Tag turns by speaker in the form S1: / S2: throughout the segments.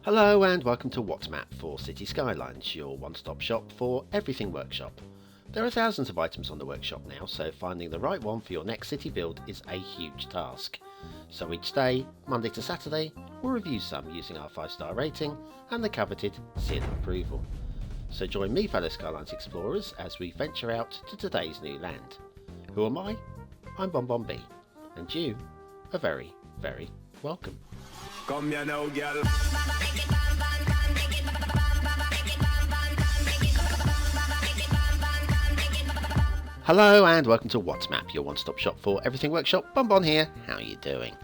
S1: Hello and welcome to What's Map for Cities Skylines, your one-stop shop for everything workshop. There are thousands of items on the workshop now, so finding the right one for your next city build is a huge task. So each day, Monday to Saturday, we'll review some using our 5-star rating and the coveted seal of approval. So join me, fellow Skylines explorers, as we venture out to today's new land. Who am I? I'm BonBonB, and you are very, very welcome.
S2: Come here now, girl.
S1: Hello and welcome to What's Map, your one-stop shop for everything workshop. BonBon here. How are you doing?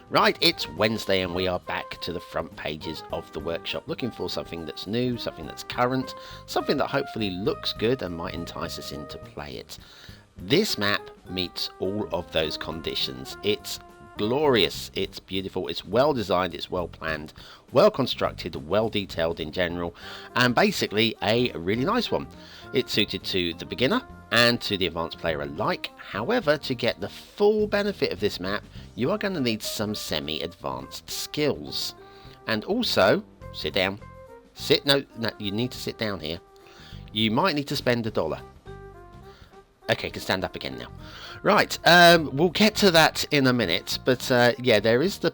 S1: Right, it's Wednesday and we are back to the front pages of the workshop, looking for something that's new, something that's current, something that hopefully looks good and might entice us in to play it. This map meets all of those conditions. It's glorious, it's beautiful, it's well designed, it's well planned, well constructed, well detailed in general, and basically a really nice one. It's suited to the beginner and to the advanced player alike. However, to get the full benefit of this map, you are going to need some semi-advanced skills. And also, sit down. No, you need to sit down here. You might need to spend $1. Okay, can stand up again now. Right, we'll get to that in a minute, but yeah, there is the...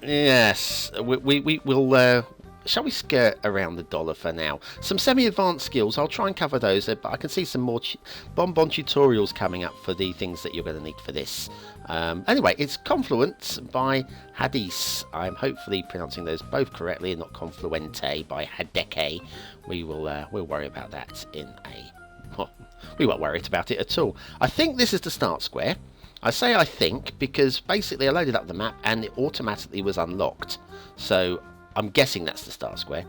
S1: yes, we'll... shall we skirt around the $1 for now? Some semi-advanced skills, I'll try and cover those, but I can see some more BonBon tutorials coming up for the things that you're going to need for this. Anyway, it's Confluentes by Hadis. I'm hopefully pronouncing those both correctly and not Confluente by Hadeke. We'll worry about that in a... Well, we won't worry about it at all. I think this is the start square. I say I think because basically I loaded up the map and it automatically was unlocked. So I'm guessing that's the start square.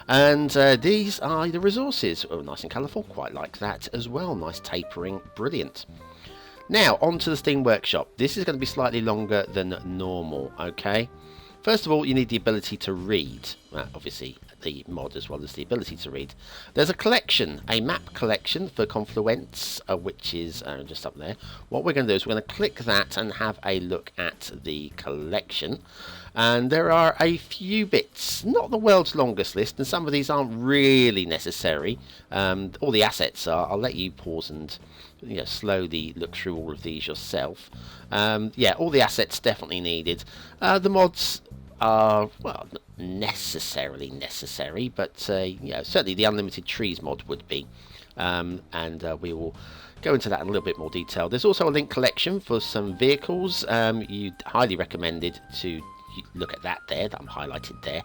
S1: And these are the resources. Oh, nice and colourful. Quite like that as well. Nice tapering. Brilliant. Now, on to the Steam Workshop. This is going to be slightly longer than normal, okay? First of all, you need the ability to read. Obviously, the mod as well as the ability to read. There's a collection, a map collection for Confluentes, which is just up there. What we're going to do is we're going to click that and have a look at the collection. And there are a few bits, not the world's longest list, and some of these aren't really necessary. All the assets are. I'll let you pause and slowly look through all of these yourself. Yeah, all the assets definitely needed. The mods are, well, not necessarily necessary, but certainly the unlimited trees mod would be. And we will go into that in a little bit more detail. There's also a link collection for some vehicles. You'd highly recommended to look at that there, that I'm highlighted there.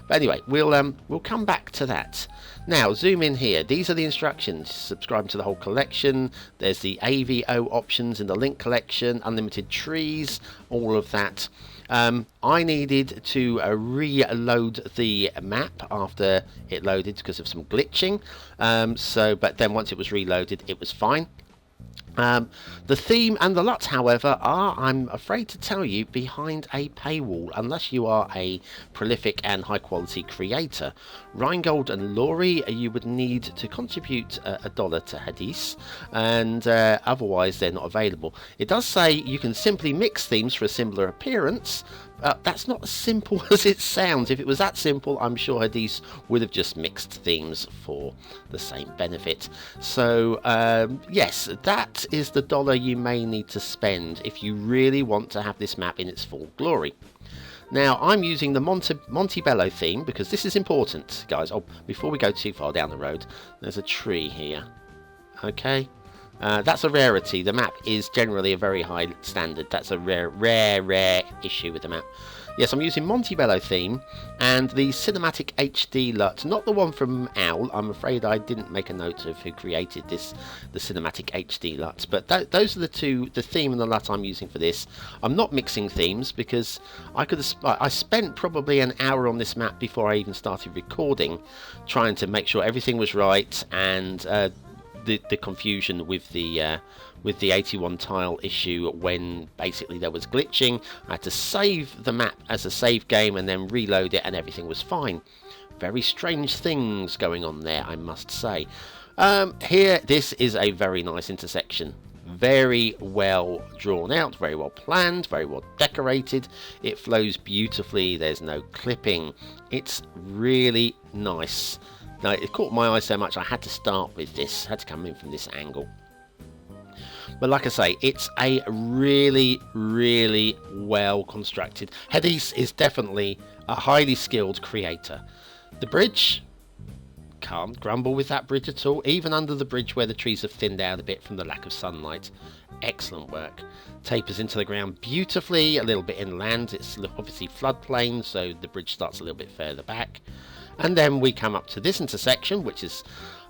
S1: But anyway, we'll come back to that. Now, zoom in here. These are the instructions. Subscribe to the whole collection. There's the AVO options in the link collection, unlimited trees, all of that. I needed to reload the map after it loaded because of some glitching. But then once it was reloaded, it was fine. The theme and the LUT, however, are, I'm afraid to tell you, behind a paywall, unless you are a prolific and high-quality creator. Rheingold and Laurie, you would need to contribute $1 to Hadis, and otherwise they're not available. It does say you can simply mix themes for a similar appearance. That's not as simple as it sounds. If it was that simple, I'm sure Hadis would have just mixed themes for the same benefit. So, yes, that is the $1 you may need to spend if you really want to have this map in its full glory. Now, I'm using the Montebello theme because this is important, guys. Oh, before we go too far down the road, there's a tree here. Okay. That's a rarity. The map is generally a very high standard. That's a rare issue with the map. Yes, I'm using Montebello theme and the Cinematic HD LUT, not the one from Owl. I'm afraid I didn't make a note of who created this, the Cinematic HD LUT. But those are the two, the theme and the LUT I'm using for this. I'm not mixing themes because I spent probably an hour on this map before I even started recording, trying to make sure everything was right and the confusion with the 81 tile issue when basically there was glitching. I had to save the map as a save game and then reload it and everything was fine. Very strange things going on there, I must say. Here, this is a very nice intersection. Very well drawn out, very well planned, very well decorated. It flows beautifully. There's no clipping. It's really nice. Now, it caught my eye so much I had to start with this. Had to come in from this angle. But like I say, it's a really, really well constructed. Hadis is definitely a highly skilled creator. The bridge, can't grumble with that bridge at all. Even under the bridge where the trees have thinned out a bit from the lack of sunlight. Excellent work. Tapers into the ground beautifully, a little bit inland. It's obviously floodplain, so the bridge starts a little bit further back. And then we come up to this intersection, which is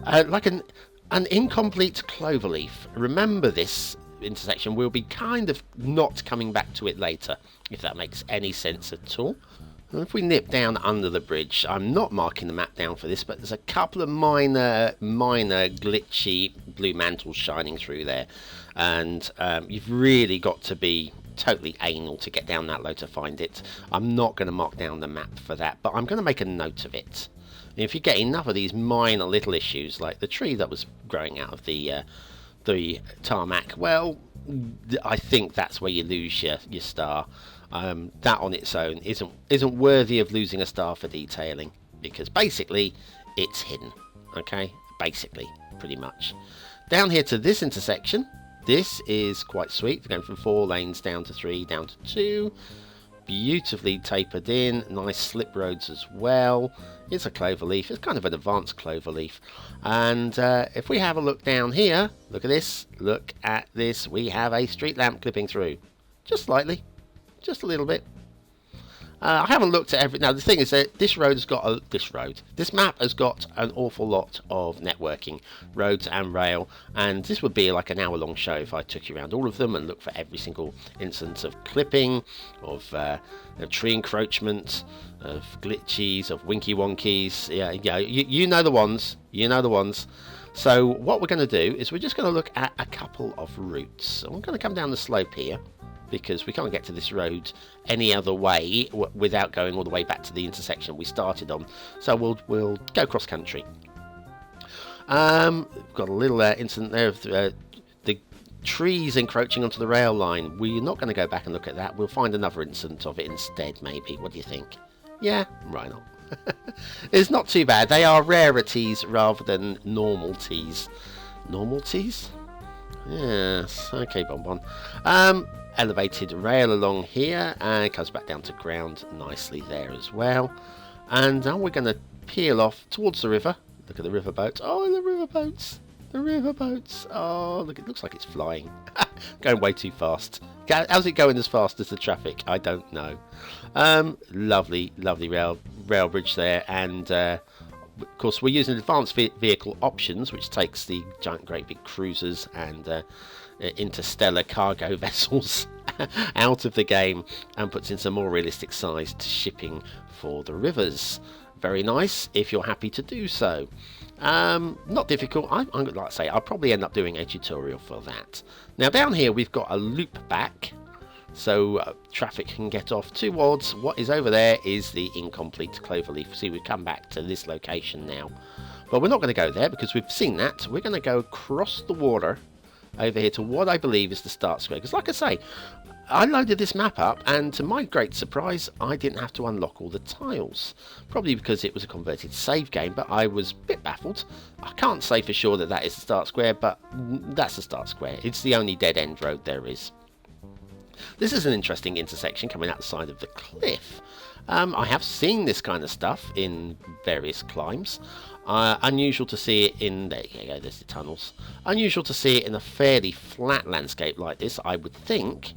S1: like an incomplete cloverleaf. Remember this intersection, we'll be kind of not coming back to it later, if that makes any sense at all. And if we nip down under the bridge, I'm not marking the map down for this, but there's a couple of minor glitchy blue mantles shining through there. And you've really got to be totally anal to get down that low to find it. I'm not going to mark down the map for that, but I'm going to make a note of it. And if you get enough of these minor little issues, like the tree that was growing out of the tarmac, well, I think that's where you lose your star. That on its own isn't worthy of losing a star for detailing, because basically it's hidden. Okay, basically, pretty much. Down here to this intersection, this is quite sweet. We're going from 4 lanes down to 3, down to 2. Beautifully tapered in, nice slip roads as well. It's a cloverleaf. It's kind of an advanced cloverleaf. And if we have a look down here, look at this. Look at this. We have a street lamp clipping through, just slightly, just a little bit. I haven't looked at every. Now the thing is that this map has got an awful lot of networking, roads and rail, and this would be like an hour-long show if I took you around all of them and looked for every single instance of clipping, of tree encroachment, of glitchies, of winky wonkies. Yeah, you know the ones. You know the ones. So what we're going to do is we're just going to look at a couple of routes. So I'm going to come down the slope here, because we can't get to this road any other way without going all the way back to the intersection we started on. So we'll go cross country. Got a little incident there of the trees encroaching onto the rail line. We're not going to go back and look at that. We'll find another incident of it instead, maybe. What do you think? Yeah, right on. It's not too bad. They are rarities rather than normalties. Normalties? Yes. Okay, BonBon. Elevated rail along here, and it comes back down to ground nicely there as well. And now we're going to peel off towards the river. Look at the river boats. Oh, the river boats. The river boats. Oh, look, it looks like it's flying. Going way too fast. How's it going as fast as the traffic? I don't know. Lovely rail bridge there. And of course, we're using advanced vehicle options, which takes the giant, great big cruisers and interstellar cargo vessels out of the game and puts in some more realistic sized shipping for the rivers. Very nice if you're happy to do so. Not difficult. I'm like to say I'll probably end up doing a tutorial for that. Now down here we've got a loop back, so traffic can get off towards what is over there is the incomplete cloverleaf. See, we've come back to this location now, but we're not going to go there because we've seen that. We're going to go across the water over here to what I believe is the start square, because like I say, I loaded this map up and to my great surprise I didn't have to unlock all the tiles, probably because it was a converted save game, but I was a bit baffled. I can't say for sure that is the start square, but that's the start square. It's the only dead end road there is. This is an interesting intersection coming out the side of the cliff. I have seen this kind of stuff in various climbs. Unusual to see it in, there you go, there's the tunnels. Unusual to see it in a fairly flat landscape like this, I would think.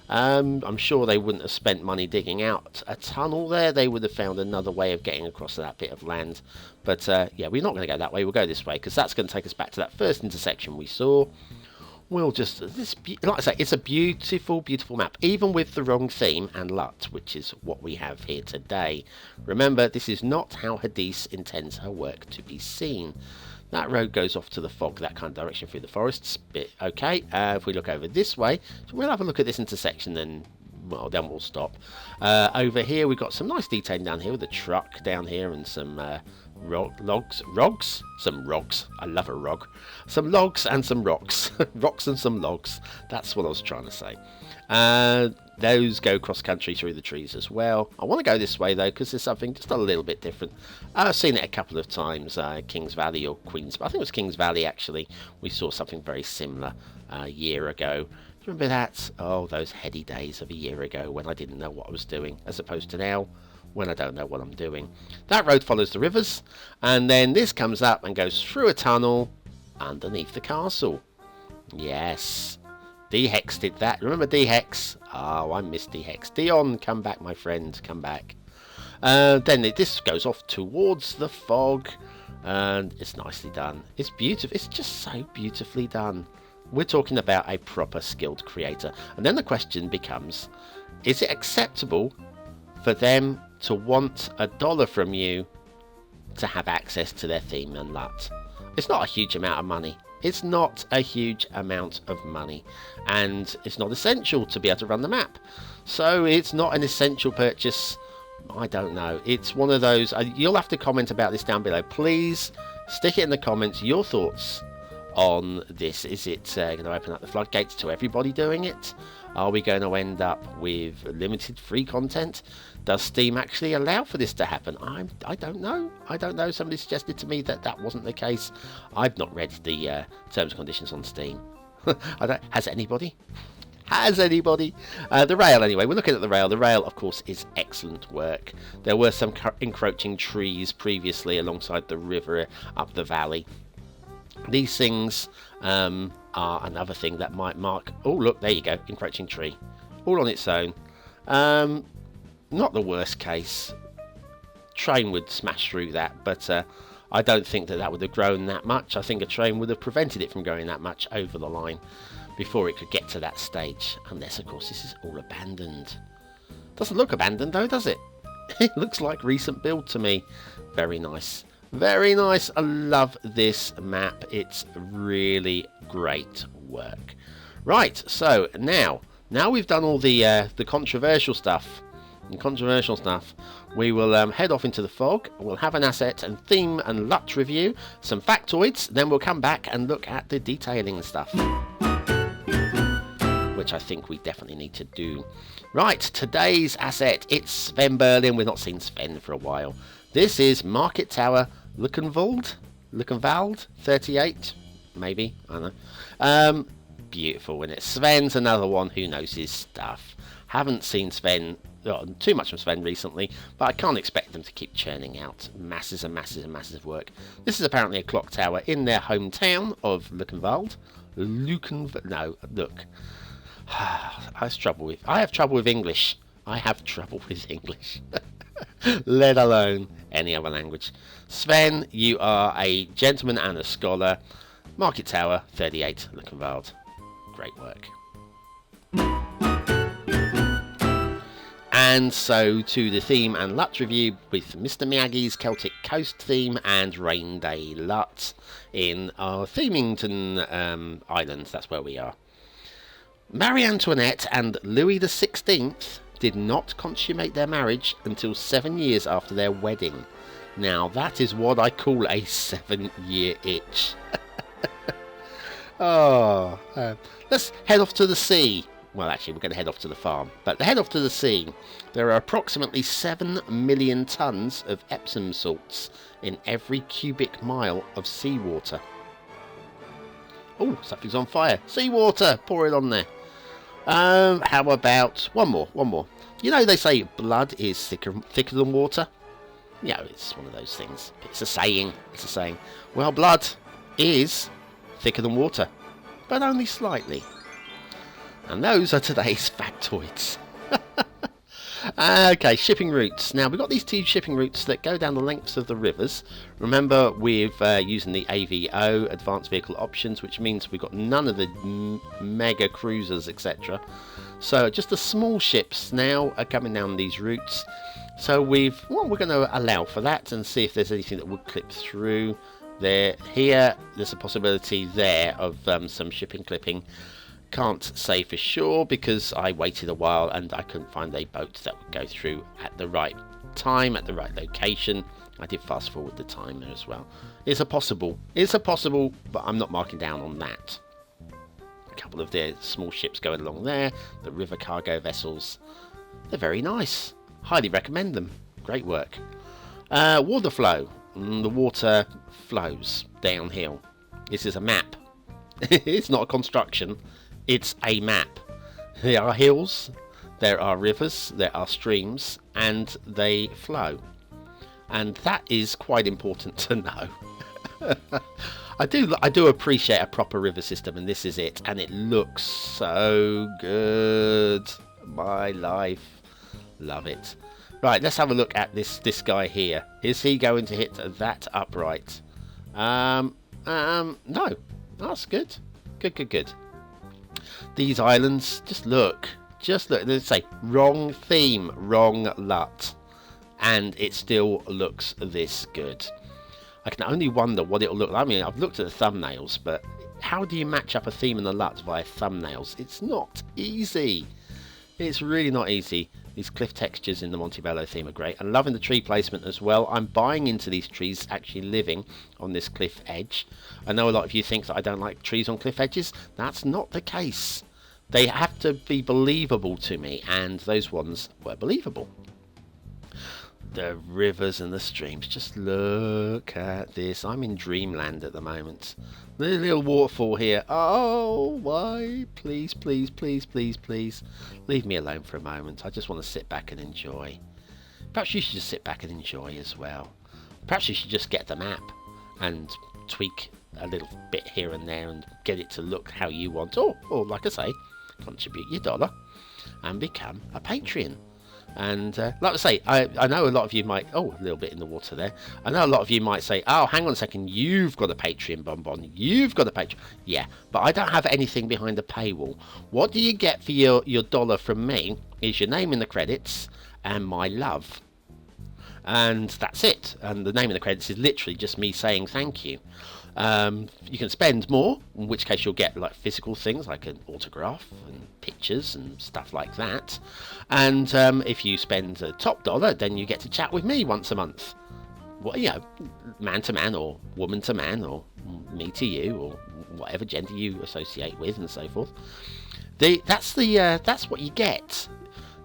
S1: I'm sure they wouldn't have spent money digging out a tunnel there. They would have found another way of getting across that bit of land. But yeah, we're not going to go that way. We'll go this way, because that's going to take us back to that first intersection we saw. We'll just, like I say, it's a beautiful, beautiful map, even with the wrong theme and LUT, which is what we have here today. Remember, this is not how Hadis intends her work to be seen. That road goes off to the fog, that kind of direction through the forests. Bit okay. If we look over this way, so we'll have a look at this intersection, then we'll stop. Over here, we've got some nice detailing down here with a truck down here and some Rogs? Some rogs. I love a rog. Some logs and some rocks. Rocks and some logs. That's what I was trying to say. Those go cross country through the trees as well. I want to go this way though because there's something just a little bit different. I've seen it a couple of times. Kings Valley or Queens. I think it was Kings Valley actually. We saw something very similar a year ago. Remember that? Oh, those heady days of a year ago when I didn't know what I was doing, as opposed to now when I don't know what I'm doing. That road follows the rivers, and then this comes up and goes through a tunnel underneath the castle. Yes, D-Hex did that. Remember D-Hex? Oh, I miss D-Hex. Dion, come back, my friend, come back. Then this goes off towards the fog, and it's nicely done. It's beautiful. It's just so beautifully done. We're talking about a proper skilled creator. And then the question becomes, is it acceptable for them to want $1 from you to have access to their theme and LUT? It's not a huge amount of money. It's not a huge amount of money. And it's not essential to be able to run the map. So it's not an essential purchase. I don't know. It's one of those. You'll have to comment about this down below. Please stick it in the comments, your thoughts on this. Is it going to open up the floodgates to everybody doing it? Are we going to end up with limited free content? Does Steam actually allow for this to happen? I don't know. I don't know. Somebody suggested to me that that wasn't the case. I've not read the terms and conditions on Steam. Has anybody? Has anybody? The rail, anyway. We're looking at the rail. The rail, of course, is excellent work. There were some encroaching trees previously alongside the river up the valley. These things are another thing that might mark... Oh, look, there you go. Encroaching tree. All on its own. Not the worst case. Train would smash through that, but I don't think that would have grown that much. I think a train would have prevented it from going that much over the line before it could get to that stage. Unless, of course, this is all abandoned. Doesn't look abandoned, though, does it? It looks like recent build to me. Very nice. Very nice. I love this map. It's really great work. Right, so now we've done all the controversial stuff. We will head off into the fog. We'll have an asset and theme and LUT review, some factoids, then we'll come back and look at the detailing stuff, which I think we definitely need to do. Right, today's asset, it's Sven Berlin. We've not seen Sven for a while. This is Market Tower Luckenwald 38, maybe, I don't know. Beautiful, isn't it? Sven's another one who knows his stuff. Haven't seen Sven, too much from Sven recently, but I can't expect them to keep churning out masses and masses and masses of work. This is apparently a clock tower in their hometown of Luckenwald. No, look. I have trouble with English. I have trouble with English. Let alone any other language. Sven, you are a gentleman and a scholar. Market Tower 38, Luckenwald. Great work. And so to the theme and LUT review with Mr. Miyagi's Celtic Coast theme and Rain Day LUT in our Themington Islands. That's where we are. Marie Antoinette and Louis XVI did not consummate their marriage until 7 years after their wedding. Now that is what I call a 7-year itch. Let's head off to the sea. Well, actually, we're going to head off to the farm. But to head off to the sea, there are approximately 7 million tons of Epsom salts in every cubic mile of seawater. Oh, something's on fire. Seawater! Pour it on there. How about one more? You know, they say blood is thicker than water. Yeah, it's one of those things. It's a saying. Well, blood is thicker than water, but only slightly. And those are today's factoids. Okay, shipping routes. Now, we've got these 2 shipping routes that go down the lengths of the rivers. Remember, we're using the AVO, Advanced Vehicle Options, which means we've got none of the mega cruisers, etc. So just the small ships now are coming down these routes. So we're going to allow for that and see if there's anything that would clip through there. Here, there's a possibility there of some shipping clipping. Can't say for sure because I waited a while and I couldn't find a boat that would go through at the right time, at the right location. I did fast forward the timer as well. It's a possible, but I'm not marking down on that. A couple of their small ships going along there, the river cargo vessels. They're very nice. Highly recommend them. Great work. Water flow. The water flows downhill. This is a map. It's not a construction. It's a map. There are hills, there are rivers, there are streams, and they flow. And that is quite important to know. I do appreciate a proper river system, and this is it. And it looks so good. My life. Love it. Right, let's have a look at this guy here. Is he going to hit that upright? No. That's good. Good. These islands, just look. Let's say, wrong theme, wrong LUT. And it still looks this good. I can only wonder what it'll look like. I mean, I've looked at the thumbnails, but how do you match up a theme and a LUT via thumbnails? It's not easy. It's really not easy. These cliff textures in the Montebello theme are great. I'm loving the tree placement as well. I'm buying into these trees actually living on this cliff edge. I know a lot of you think that I don't like trees on cliff edges. That's not the case. They have to be believable to me, and those ones were believable. The rivers and the streams, just look at this. I'm in dreamland at the moment. The little waterfall here. Oh, why? Please leave me alone for a moment. I just want to sit back and enjoy. Perhaps you should just sit back and enjoy as well. Perhaps you should just get the map and tweak a little bit here and there and get it to look how you want, or like I say, contribute your dollar and become a Patreon. And like I say, I know a lot of you might... Oh, a little bit in the water there. I know a lot of you might say, oh, hang on a second, you've got a Patreon, BonBon. You've got a Patreon. Yeah, but I don't have anything behind the paywall. What do you get for your dollar from me is your name in the credits and my love. And that's it. And the name in the credits is literally just me saying thank you. You can spend more, in which case you'll get like physical things like an autograph and pictures and stuff like that. And if you spend a top dollar, then you get to chat with me once a month. Well, you know, man to man or woman to man or me to you or whatever gender you associate with and so forth. That's what you get.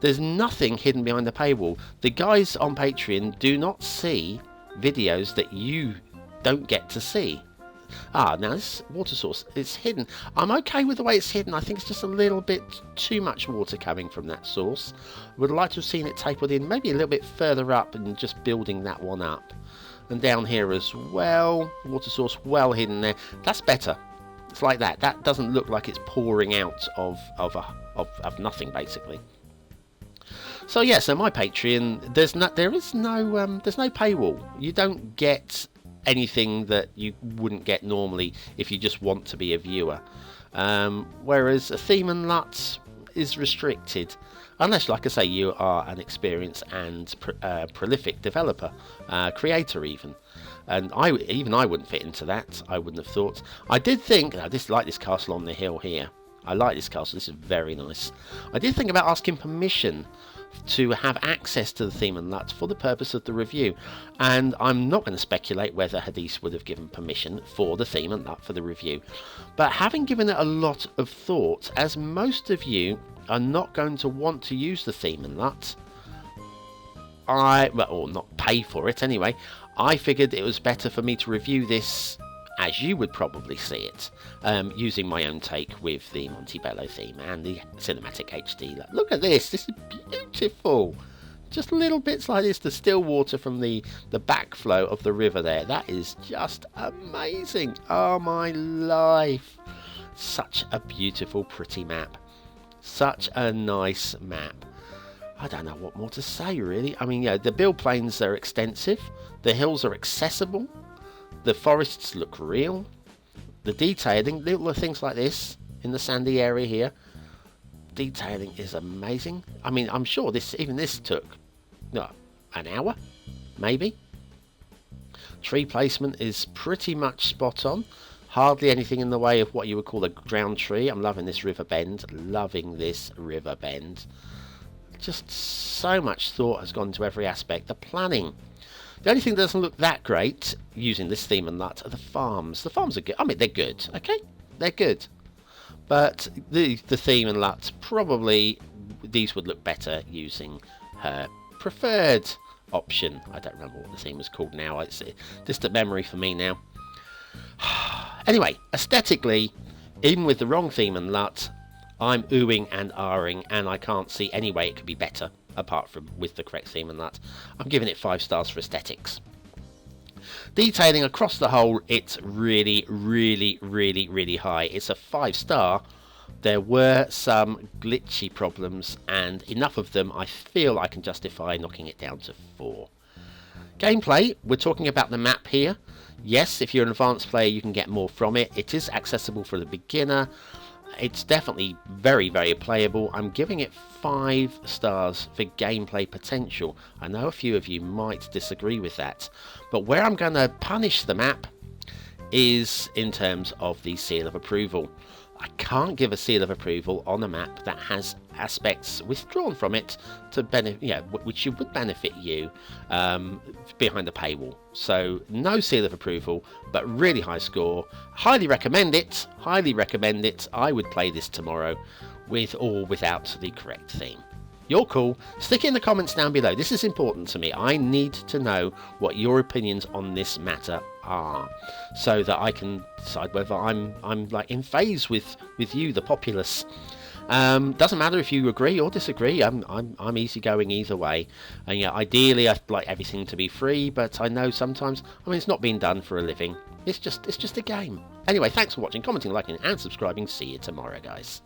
S1: There's nothing hidden behind the paywall. The guys on Patreon do not see videos that you don't get to see. Now this water source, it's hidden. I'm okay with the way it's hidden. I think it's just a little bit too much water coming from that source. Would like to have seen it tapered in maybe a little bit further up and just building that one up. And down here as well, water source well hidden there. That's better. It's like that. That doesn't look like it's pouring out of nothing basically. So yeah, so my Patreon, there is no paywall. You don't get anything that you wouldn't get normally if you just want to be a viewer. Whereas a theme and LUT is restricted, unless, like I say, you are an experienced and prolific developer, creator even. And I wouldn't fit into that. I wouldn't have thought. I did think, like this castle on the hill here. I like this castle. This is very nice. I did think about asking permission to have access to the theme and LUT for the purpose of the review, and I'm not going to speculate whether Hadith would have given permission for the theme and LUT for the review, but having given it a lot of thought, as most of you are not going to want to use the theme and LUT, or not pay for it anyway, I figured it was better for me to review this as you would probably see it, using my own take with the Montebello theme and the cinematic HD. Look at this is beautiful. Just little bits like this, the still water from the backflow of the river there. That is just amazing. Oh my life. Such a beautiful, pretty map. Such a nice map. I don't know what more to say really. I mean, the build planes are extensive. The hills are accessible. The forests look real. The detailing, little things like this in the sandy area here, detailing is amazing. I mean, I'm sure this took an hour, maybe. Tree placement is pretty much spot on. Hardly anything in the way of what you would call a ground tree. I'm loving this river bend. Loving this river bend. Just so much thought has gone into every aspect. The planning. The only thing that doesn't look that great using this theme and LUT are the farms. The farms are good. I mean, they're good. Okay, they're good. But the theme and LUT, probably these would look better using her preferred option. I don't remember what the theme was called now. It's a distant memory for me now. Anyway, aesthetically, even with the wrong theme and LUT, I'm oohing and ahhing, and I can't see any way it could be better apart from with the correct theme and LUT. I'm giving it 5 stars for aesthetics. Detailing across the whole, it's really, really, really, really high. It's a 5 star. There were some glitchy problems, and enough of them I feel I can justify knocking it down to 4. Gameplay, we're talking about the map here. Yes, if you're an advanced player you can get more from it. It is accessible for the beginner. It's definitely very, very playable. I'm giving it 5 stars for gameplay potential. I know a few of you might disagree with that, but where I'm going to punish the map is in terms of the seal of approval. I can't give a seal of approval on a map that has aspects withdrawn from it to benefit, which would benefit you behind the paywall. So no seal of approval, but really high score. Highly recommend it. Highly recommend it. I would play this tomorrow, with or without the correct theme. You're cool. Stick it in the comments down below. This is important to me. I need to know what your opinions on this matter are, so that I can decide whether I'm like in phase with you, the populace. Doesn't matter if you agree or disagree. I'm easygoing either way. And yeah, ideally I'd like everything to be free, but I know sometimes, I mean, it's not being done for a living. It's just a game. Anyway, thanks for watching, commenting, liking, and subscribing. See you tomorrow, guys.